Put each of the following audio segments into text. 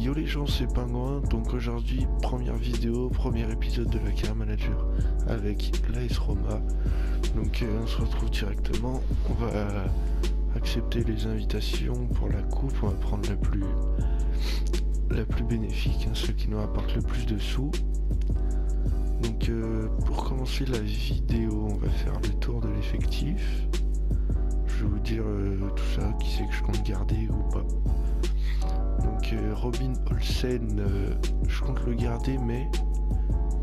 Yo les gens, c'est Pingouin, donc aujourd'hui, première vidéo, premier épisode de la Carrière Manager avec l'AS Roma. Donc on se retrouve directement, on va accepter les invitations pour la coupe, on va prendre la plus bénéfique, ceux qui nous apportent le plus de sous. Donc pour commencer la vidéo, on va faire le tour de l'effectif. Je vais vous dire tout ça, qui c'est que je compte garder ou pas. Donc Robin Olsen, je compte le garder, mais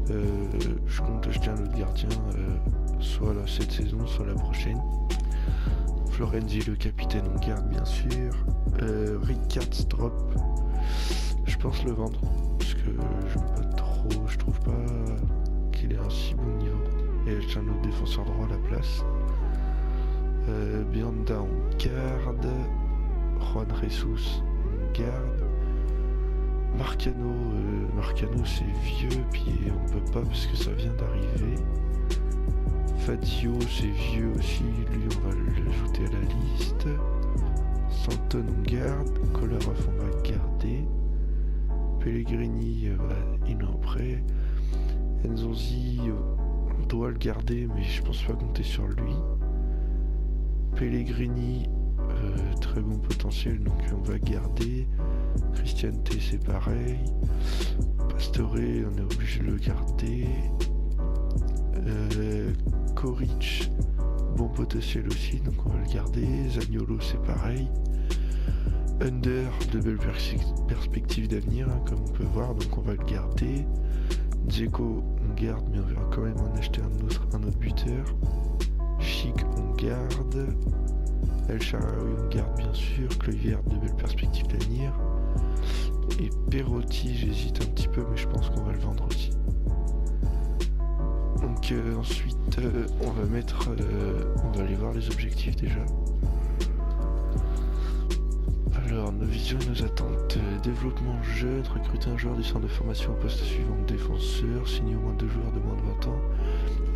je compte acheter un autre gardien, soit cette saison, soit la prochaine. Florenzi, le capitaine, on garde bien sûr. Ricard Strop, je pense le vendre, parce que j'aime pas trop, je trouve pas qu'il est à un si bon niveau. Et acheter un autre défenseur droit à la place. Bianda on garde. Juan Jesus on garde. Marcano c'est vieux, puis on peut pas parce que ça vient d'arriver. Fazio c'est vieux aussi, lui on va l'ajouter à la liste. Santon on garde. Kolarov on va garder. Pellegrini il est en prêt. Nzonzi on doit le garder, mais je pense pas compter sur lui. Pellegrini, très bon potentiel, donc on va garder. Christian T c'est pareil. Pastore, on est obligé de le garder. Koric, bon potentiel aussi, donc on va le garder. Zaniolo c'est pareil. Under, de belles perspectives d'avenir, comme on peut voir, donc on va le garder. Dzeko on garde, mais on verra quand même en acheter un autre buteur. Chic on garde. El Shaarawy on garde bien sûr. Kluivert, de belles perspectives d'avenir. Et Perotti, j'hésite un petit peu, mais je pense qu'on va le vendre aussi. Donc ensuite on va aller voir les objectifs déjà. Alors nos visions et nos attentes. Développement jeune, recruter un joueur du centre de formation au poste suivant de défenseur, signer au moins 2 joueurs de moins de 20 ans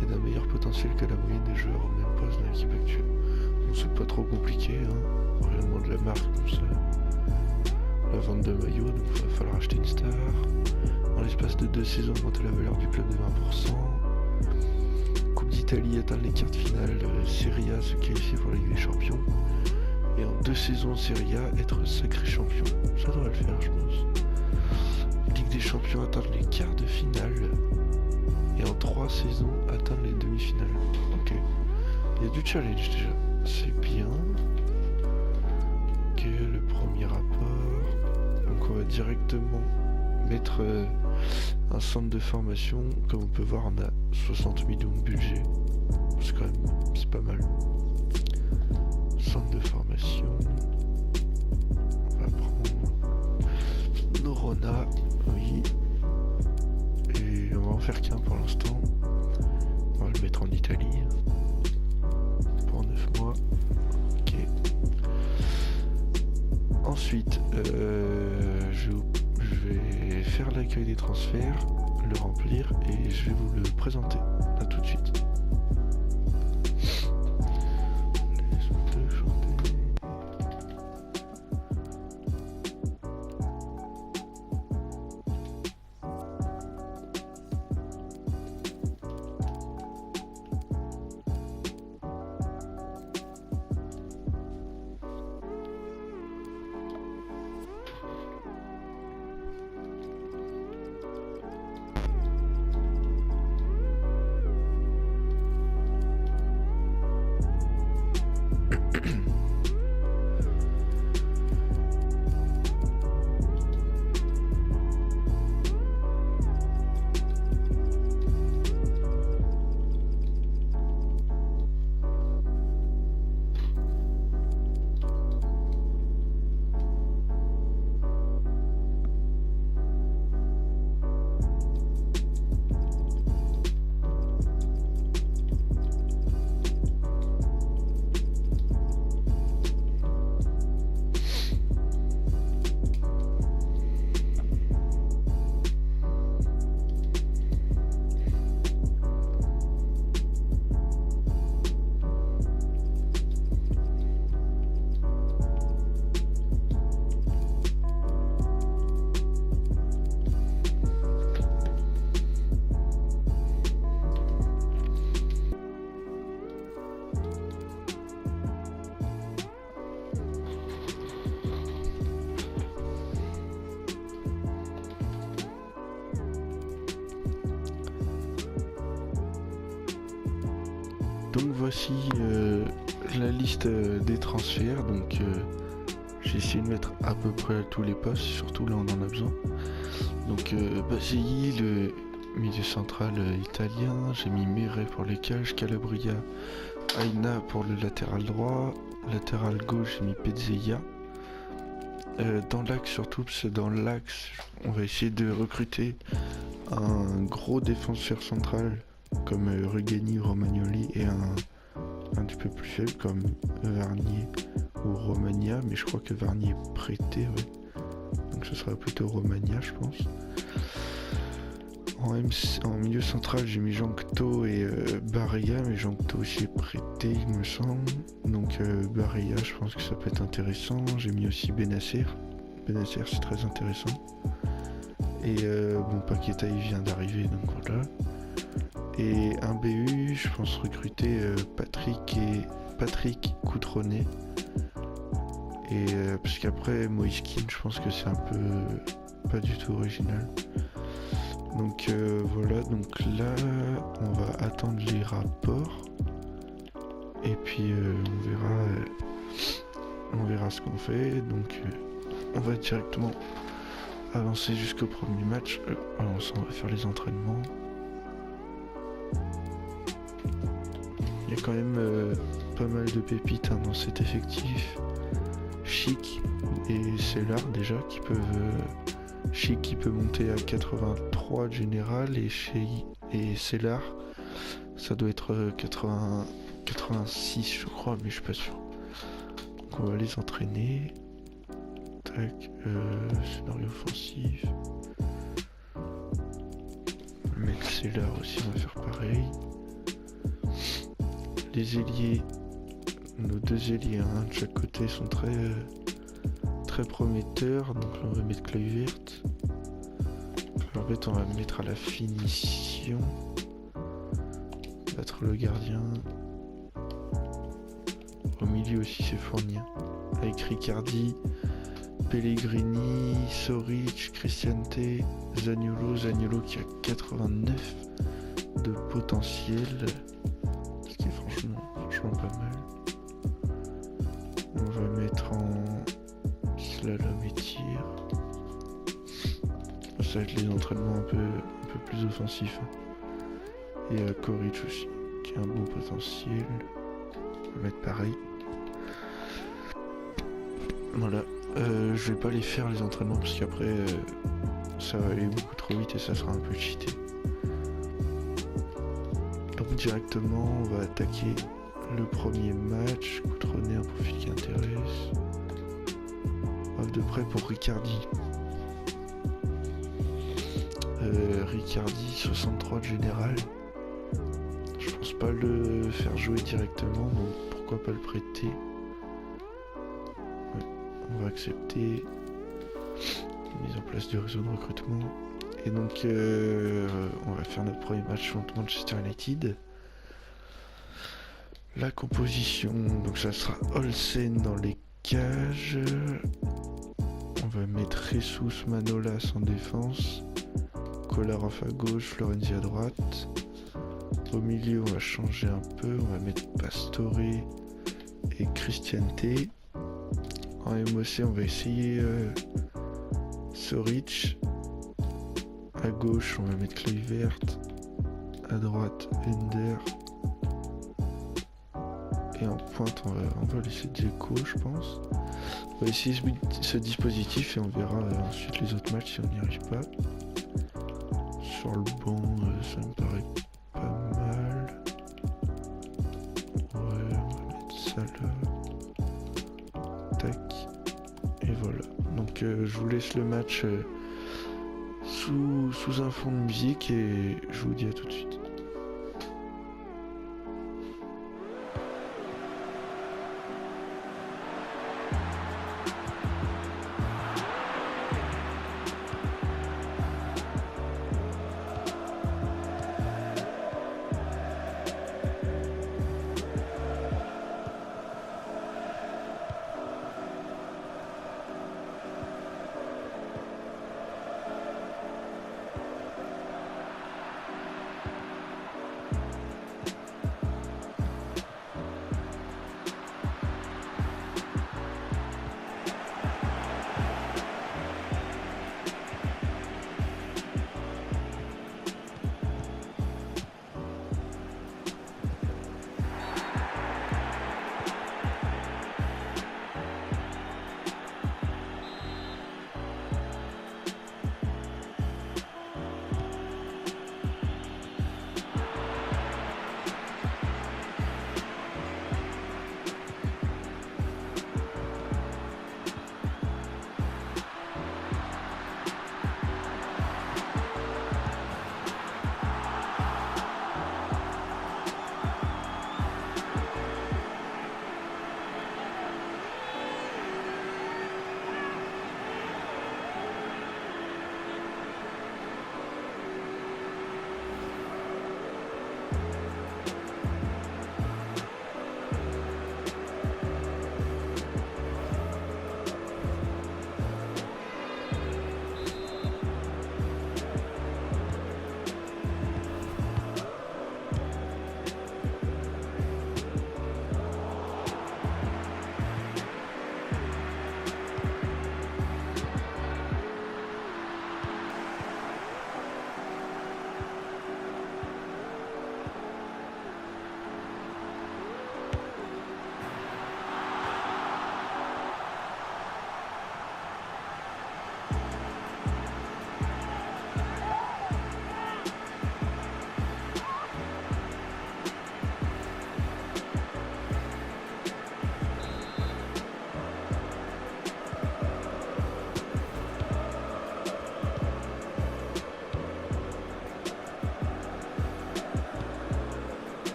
et d'un meilleur potentiel que la moyenne des joueurs au même poste dans l'équipe actuelle. Bon, c'est pas trop compliqué, Rien de la marque comme ça. La vente de maillot, donc il va falloir acheter une star. Dans l'espace de 2 saisons, augmenter la valeur du club de 20%. Coupe d'Italie, atteindre les quarts de finale, Serie A, se qualifier pour la Ligue des Champions. Et en 2 saisons Serie A, être sacré champion. Ça devrait le faire, je pense. Ligue des Champions, atteindre les quarts de finale. Et en 3 saisons, atteindre les demi-finales. Ok. Il y a du challenge déjà. C'est bien. Ok, le premier rapport. Donc on va directement mettre un centre de formation. Comme on peut voir, on a 60 millions de budget. C'est quand même, c'est pas mal. Centre de formation. On va prendre Norona, oui. Et on va en faire qu'un pour l'instant. On va le mettre en Italie. Pour 9 mois. Ok. Ensuite, je vais faire l'accueil des transferts, le remplir et je vais vous le présenter. À tout de suite. Donc voici la liste des transferts. Donc j'ai essayé de mettre à peu près tous les postes, surtout là on en a besoin. Donc Basilly, le milieu central italien, j'ai mis Meret pour les cages, Calabria, Aina pour le latéral droit, latéral gauche j'ai mis Pezzeia. Dans l'axe surtout, parce que dans l'axe on va essayer de recruter un gros défenseur central comme Rugani ou Romagnoli et un petit peu plus faible comme Varnier ou Romagna, mais je crois que Varnier est prêté, ouais. Donc ce sera plutôt Romagna je pense. En milieu central j'ai mis Jankto et Barilla, mais Jankto aussi est prêté il me semble. Donc Barilla je pense que ça peut être intéressant. J'ai mis aussi Benasser. Benasser c'est très intéressant. Et bon Paqueta il vient d'arriver donc voilà. Et un BU je pense recruter Patrick Coutronnet. Et parce qu'après Moïskine je pense que c'est un peu pas du tout original. Donc voilà, donc là on va attendre les rapports et puis on verra ce qu'on fait. Donc on va directement avancer jusqu'au premier match. Alors on va faire les entraînements. Il y a quand même pas mal de pépites dans cet effectif. Chic et Cellar déjà qui peuvent Chic qui peut monter à 83 de général et Cellar ça doit être 86 je crois, mais je suis pas sûr. Donc on va les entraîner. Tac, scénario offensif. Le mec Cellar aussi on va faire pareil. Les ailiers, nos deux ailiers de chaque côté sont très prometteurs, donc là on va mettre Kluivert. On va mettre à la finition, battre le gardien. Au milieu aussi c'est Fournier avec Riccardi, Pellegrini, Soric, Cristiante, Zaniolo qui a 89 de potentiel, ce qui est franchement pas mal. On va mettre en slalom et tir. Ça va être les entraînements un peu plus offensifs. Et Koric aussi, qui a un bon potentiel. On va mettre pareil. Voilà. Je vais pas les faire les entraînements parce qu'après ça va aller beaucoup trop vite et ça sera un peu cheaté. Donc directement on va attaquer le premier match. Coutronnet, un profil qui intéresse. De près pour Riccardi. Riccardi 63 de général. Je pense pas le faire jouer directement, donc pourquoi pas le prêter. Ouais, on va accepter. Mise en place du réseau de recrutement. Et donc on va faire notre premier match contre Manchester United. La composition, donc ça sera Olsen dans les cages. On va mettre Jesus Manolas en défense. Kolarov à gauche, Florenzi à droite. Au milieu, on va changer un peu. On va mettre Pastore et Cristiante. En MOC, on va essayer Soric. À gauche, on va mettre Kluivert. À droite, Ender. Et en pointe, on va laisser Dzeko, je pense. On va essayer ce dispositif et on verra ensuite les autres matchs si on n'y arrive pas. Sur le banc, ça me paraît pas mal. Ouais, on va mettre ça là. Tac. Et voilà. Donc je vous laisse le match sous un fond de musique et je vous dis à tout de suite.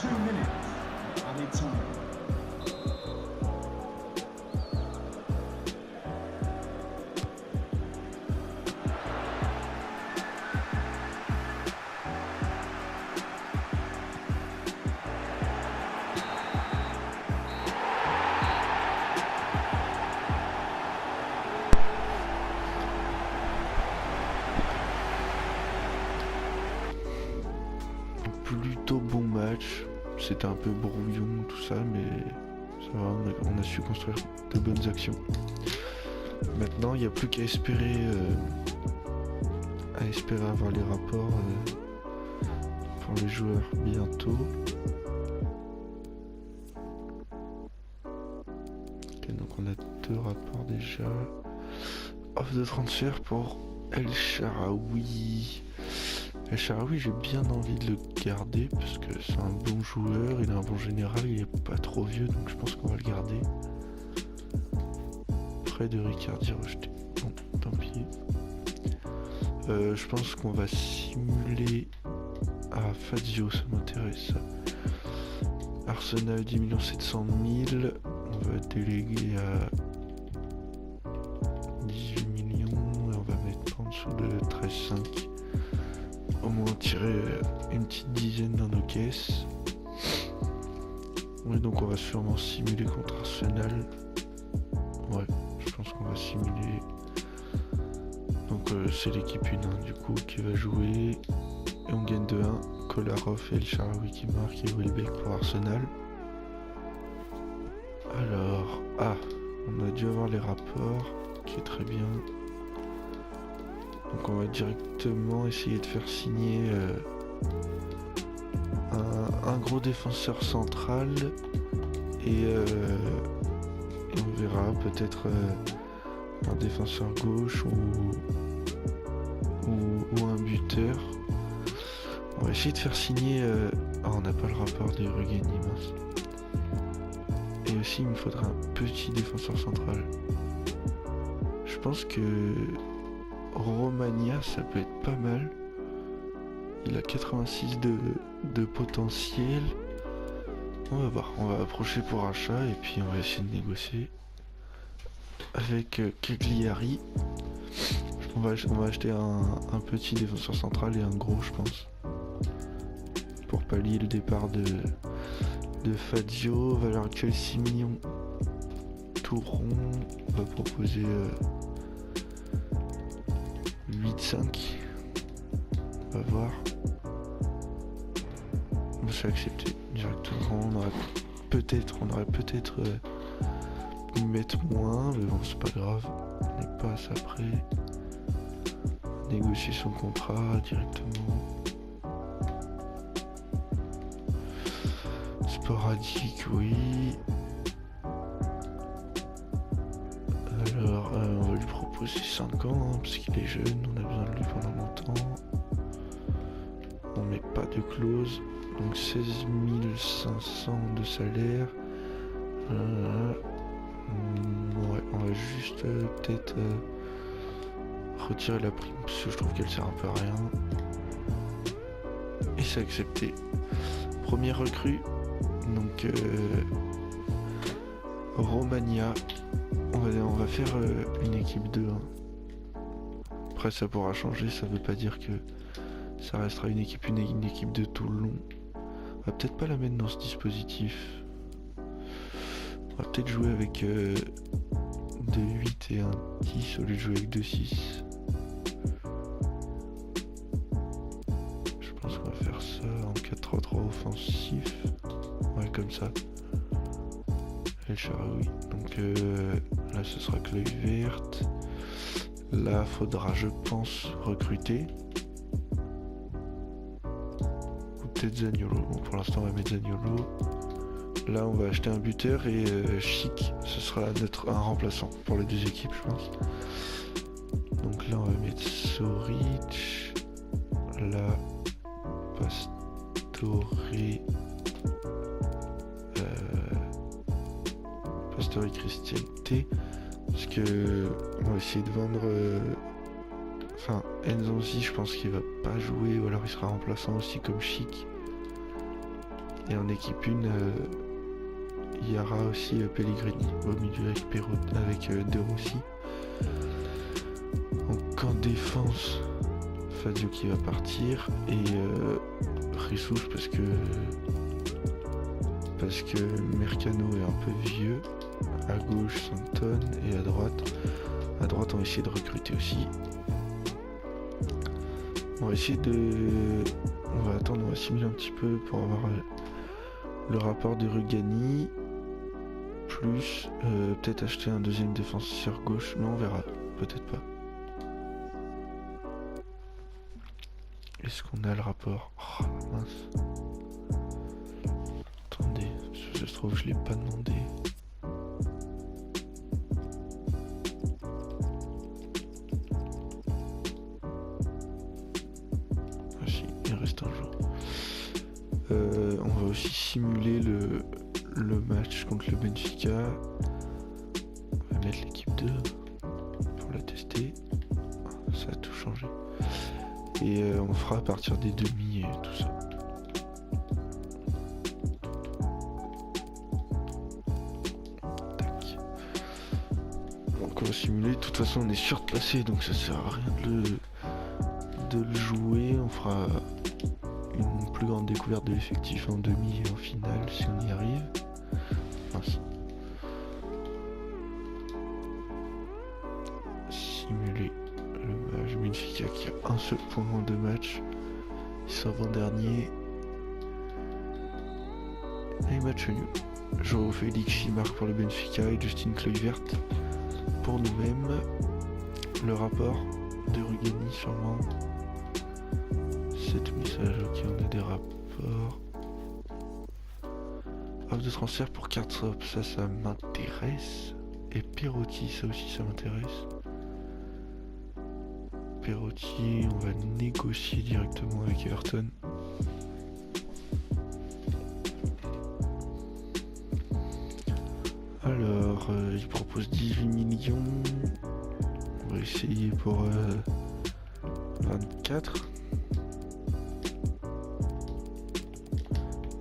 2 minutes added time. Plutôt bon match, c'était un peu brouillon tout ça, mais ça va, on a su construire de bonnes actions. Maintenant il n'y a plus qu'à espérer avoir les rapports pour les joueurs bientôt. Ok, donc on a 2 rapports déjà. Offre de transfert pour El Shaarawy. El Shaarawy, j'ai bien envie de le garder parce que c'est un bon joueur, il a un bon général, il est pas trop vieux, donc je pense qu'on va le garder. Près de Ricardi rejeté. Bon, tant pis. Je pense qu'on va simuler à Fazio, ça m'intéresse. Arsenal 10 700 000, on va déléguer à 18 millions et on va mettre en dessous de 13,5. Au moins tirer une petite dizaine dans nos caisses. Oui, donc on va sûrement simuler contre Arsenal. Ouais, je pense qu'on va simuler. Donc c'est l'équipe 1 du coup qui va jouer. Et on gagne 2-1. Kolarov et El Shaarawy qui marquent et Welbeck pour Arsenal. Alors, on a dû avoir les rapports, qui est très bien. Donc on va directement essayer de faire signer un gros défenseur central et on verra peut-être un défenseur gauche ou un buteur. On va essayer de faire signer... on n'a pas le rapport de Rugani, mince. Et aussi il me faudra un petit défenseur central. Je pense que Romagna, ça peut être pas mal. Il a 86 de potentiel. On va voir, on va approcher pour achat et puis on va essayer de négocier avec Cagliari. On va acheter un petit défenseur central et un gros, je pense, pour pallier le départ de Fazio. Valeur actuelle 6 millions tout rond. On va proposer 8,5. On va voir. On va accepter directement. On aurait peut-être dû mettre moins, mais bon, c'est pas grave. On n'est pas à ça près. Négocier son contrat directement. Sporadique, oui. Alors, on va lui proposer 5 ans, parce qu'il est jeune, on a besoin de lui pendant longtemps. On met pas de clause, donc 16 500 de salaire. Ouais, on va juste peut-être retirer la prime, parce que je trouve qu'elle sert un peu à rien. Et c'est accepté. Première recrue, donc Romagna. On va faire une équipe 2. Après ça pourra changer, ça veut pas dire que ça restera une équipe 2 tout le long. On va peut-être pas la mettre dans ce dispositif. On va peut-être jouer avec 2-8 et un 10 au lieu de jouer avec 2-6. Je pense qu'on va faire ça en 4-3-3 offensif. Ouais, comme ça. El Shaarawy. Donc là ce sera que l'œil verte. Là faudra, je pense, recruter. Ou peut-être Zaniolo. Bon, pour l'instant on va mettre Zaniolo. Là on va acheter un buteur et Chic, ce sera un remplaçant pour les deux équipes, je pense. Donc là on va mettre Soric. Là Pastore. Pastore Christian T. Parce que on va essayer de vendre. Enfin, Nzonzi, je pense qu'il va pas jouer, ou alors il sera remplaçant aussi comme Chic. Et en équipe 1, il y aura aussi Pellegrini au milieu avec De Rossi. Donc en défense, Fazio qui va partir et Jesus parce que Mercano est un peu vieux. À gauche Santon et à droite on va essayer de recruter aussi. On va simuler un petit peu pour avoir le rapport de Rugani, plus peut-être acheter un deuxième défenseur gauche, mais on verra, peut-être pas. Est-ce qu'on a le rapport? Oh mince. Attendez, ça se trouve je l'ai pas demandé. Ah si, il reste un jour. On va aussi simuler le match contre le Benfica. On va mettre l'équipe 2 pour la tester. Ça a tout changé. Et on fera à partir des demi et tout ça. Tac. Donc on va simuler. De toute façon on est surclassé, donc ça sert à rien de le jouer. On fera une plus grande découverte de l'effectif en demi et en finale si on y arrive. Mince. Simuler le match Benfica qui a un seul point en 2 matchs. Ils sont avant-dernier. Et match nul. João Félix marque pour le Benfica et Justin Kluivert pour nous-mêmes. Le rapport de Rugani sûrement. 7 messages, ok, on a des rapports. Offre de transfert pour Karsdorp, ça m'intéresse. Et Perotti, ça aussi ça m'intéresse. Perotti, on va négocier directement avec Everton. Alors, il propose 18 millions. On va essayer pour 24.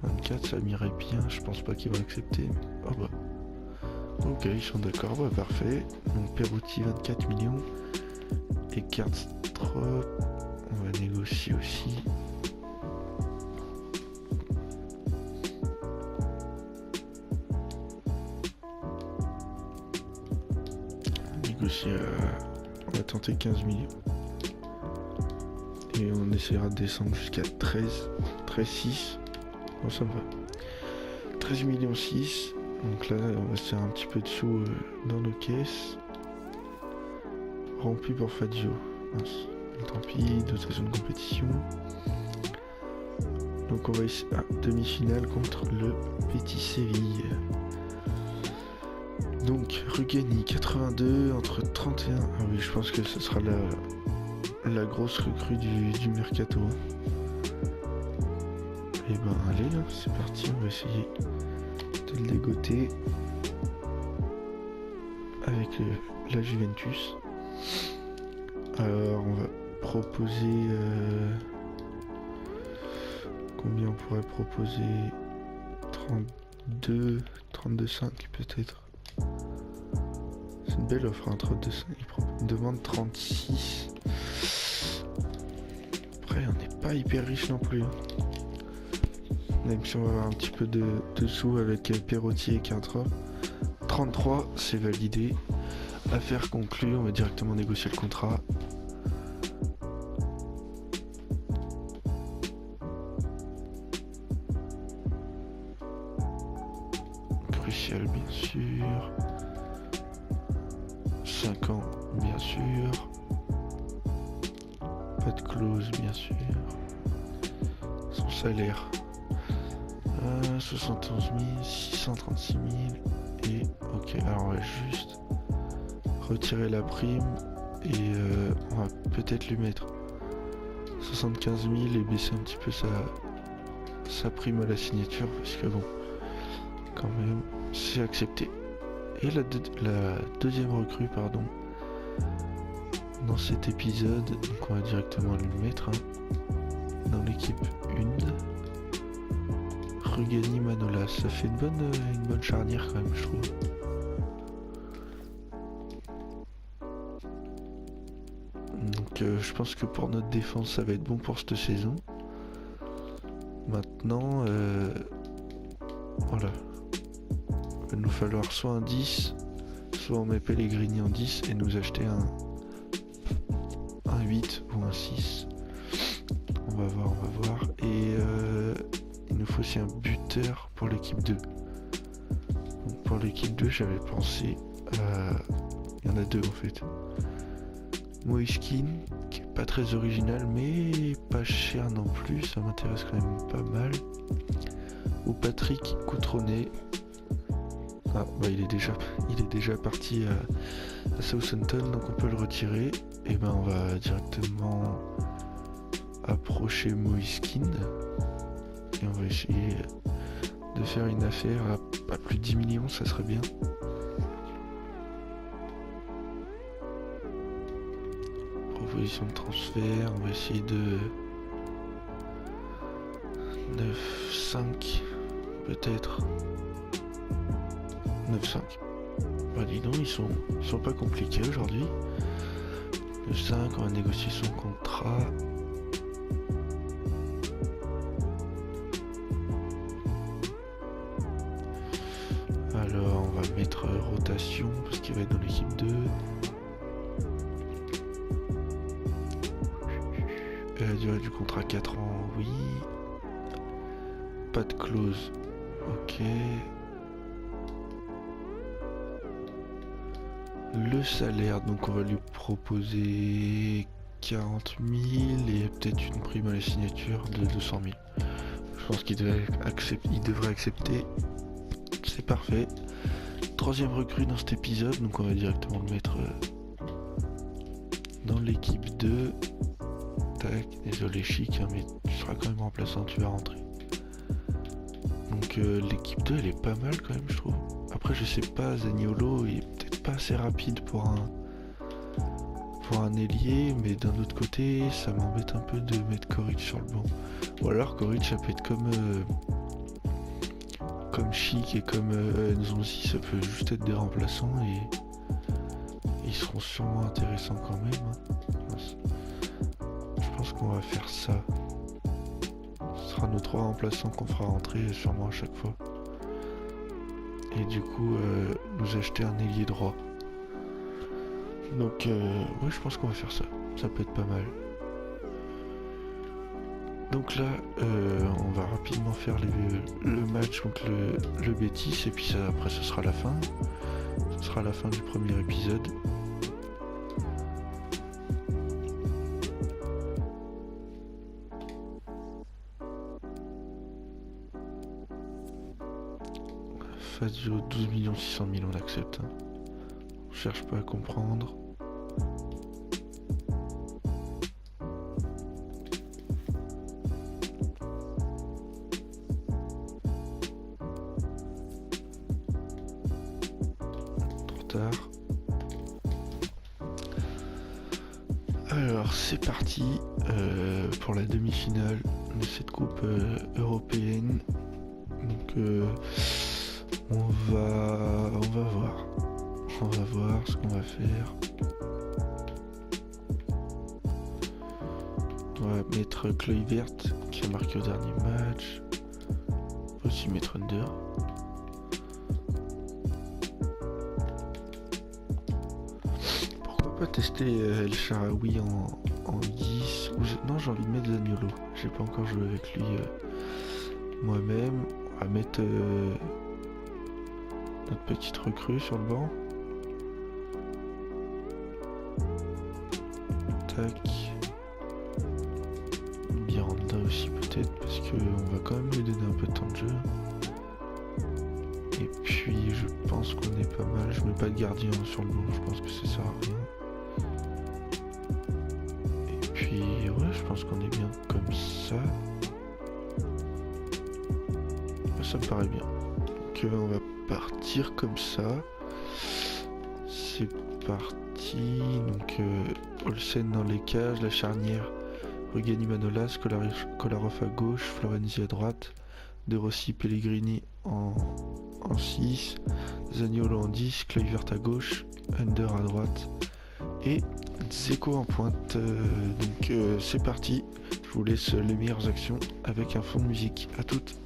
24, ça m'irait bien. Je pense pas qu'ils vont accepter. Oh bah. Ok, ils sont d'accord, bah parfait. Donc Perotti 24 millions. Et Karsdorp, on va négocier aussi. On va tenter 15 millions. Et on essaiera de descendre jusqu'à 13,6. Bon, ça me va. 13 millions 6. Donc là, on va se faire un petit peu de sous dans nos caisses. Rempli pour Fazio. Mince. Tant pis, dotation de compétition. Donc on va essayer. Demi-finale contre le Betis Séville. Donc Rugani 82 entre 31. Ah oui, je pense que ce sera la grosse recrue du mercato. Et ben allez, c'est parti, on va essayer de le dégoter avec la Juventus. Alors on va proposer combien on pourrait proposer? 32,5 peut-être. C'est une belle offre, hein, 32,5. Il demande 36. Après on n'est pas hyper riche non plus, hein. Même si on va avoir un petit peu de sous avec Perotti et Karsdorp. 33, c'est validé. Affaire conclue, on va directement négocier le contrat. Crucial, bien sûr. 5 ans, bien sûr. Pas de clause, bien sûr. Son salaire. 71 000, 636 000 et ok, alors on va juste retirer la prime et on va peut-être lui mettre 75 000 et baisser un petit peu sa prime à la signature parce que bon, quand même, c'est accepté. Et la deuxième recrue, pardon, dans cet épisode, donc on va directement le mettre dans l'équipe 1. Rugani, Manolas. Ça fait une bonne charnière quand même, je trouve. Donc je pense que pour notre défense, ça va être bon pour cette saison. Maintenant, voilà. Il va nous falloir soit un 10, soit on met Pellegrini en 10 et nous acheter un 8 ou un 6. On va voir. Et il nous faut aussi un buteur pour l'équipe 2. Donc pour l'équipe 2, j'avais pensé à... Il y en a deux en fait. Moishkin, qui est pas très original, mais pas cher non plus, ça m'intéresse quand même pas mal. Ou Patrick Coutronnet. Ah bah il est déjà parti à Southampton, donc on peut le retirer. Et ben on va directement approcher Moishkin. Et on va essayer de faire une affaire à pas plus de 10 millions, ça serait bien. Proposition de transfert, on va essayer de 9,5 peut-être. 9,5. Bah dis donc, ils sont pas compliqués aujourd'hui. 9,5, on va négocier son contrat. Alors on va mettre rotation parce qu'il va être dans l'équipe 2. La durée du contrat 4 ans, oui. Pas de clause. Ok. Le salaire, donc on va lui proposer 40 000 et peut-être une prime à la signature de 200 000. Je pense qu'il devrait accepter. C'est parfait. Troisième recrue dans cet épisode, donc on va directement le mettre dans l'équipe 2. Tac, désolé Chic, hein, mais tu seras quand même remplaçant, tu vas rentrer. Donc l'équipe 2 elle est pas mal quand même je trouve. Après je sais pas, Zaniolo il est peut-être pas assez rapide pour un ailier, mais d'un autre côté ça m'embête un peu de mettre Koric sur le banc. Ou alors Koric ça peut être comme Chic et comme Nzonzi, ça peut juste être des remplaçants et ils seront sûrement intéressants quand même. Hein. Je pense qu'on va faire ça. Ce sera nos 3 remplaçants qu'on fera rentrer sûrement à chaque fois. Et du coup, nous acheter un ailier droit. Donc, oui, je pense qu'on va faire ça. Ça peut être pas mal. Donc là, on va rapidement faire le match contre le Betis. Et puis ça, après, ce sera la fin. Ce sera la fin du premier épisode. Fazio 12 600 000 on accepte. Hein. On cherche pas à comprendre. Trop tard. Alors c'est parti pour la demi-finale de cette coupe européenne. Donc on va voir. On va voir ce qu'on va faire. On va mettre Kluivert qui a marqué au dernier match. On va aussi mettre Under. Pourquoi pas tester El Shaarawy en 10 Non, j'ai envie de mettre Zaniolo. J'ai pas encore joué avec lui moi-même. On va mettre notre petite recrue sur le banc. Tac. Miranda aussi peut-être parce qu'on va quand même lui donner un peu de temps de jeu. Et puis je pense qu'on est pas mal. Je mets pas de gardien sur le banc, je pense que ça sert à rien. Et puis ouais, je pense qu'on est bien comme ça. Ça me paraît bien. Donc on va partir comme ça. C'est parti. Donc Olsen dans les cages, la charnière Rugani Manolas, Kolarov à gauche, Florenzi à droite, De Rossi, Pellegrini en 6, Zaniolo en 10, Kluivert à gauche, Under à droite et Dzeko en pointe. Donc c'est parti, je vous laisse les meilleures actions avec un fond de musique. À toutes.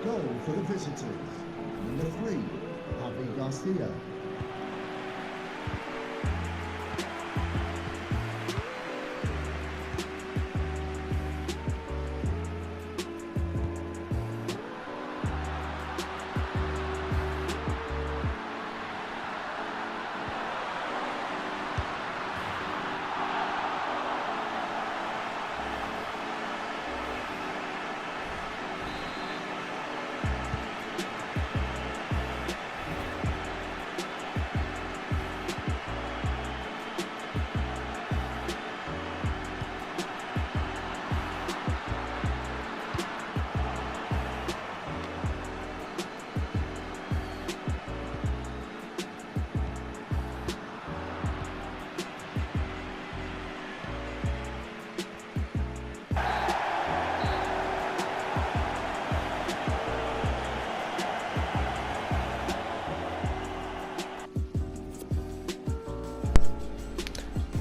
Goal for the visitors. Number 3, Javi Garcia.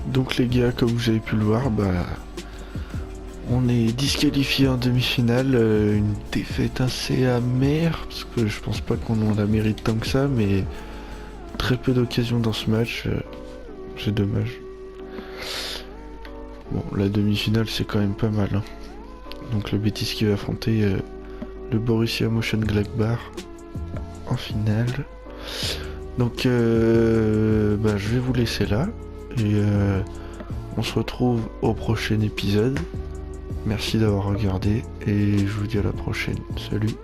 Donc les gars, comme vous avez pu le voir, on est disqualifié en demi-finale, une défaite assez amère, parce que je pense pas qu'on en la mérite tant que ça, mais très peu d'occasions dans ce match, c'est dommage. Bon, la demi-finale c'est quand même pas mal, hein. Donc le Betis qui va affronter le Borussia Mönchengladbach en finale. Donc je vais vous laisser là. Et on se retrouve au prochain épisode. Merci d'avoir regardé et je vous dis à la prochaine. Salut.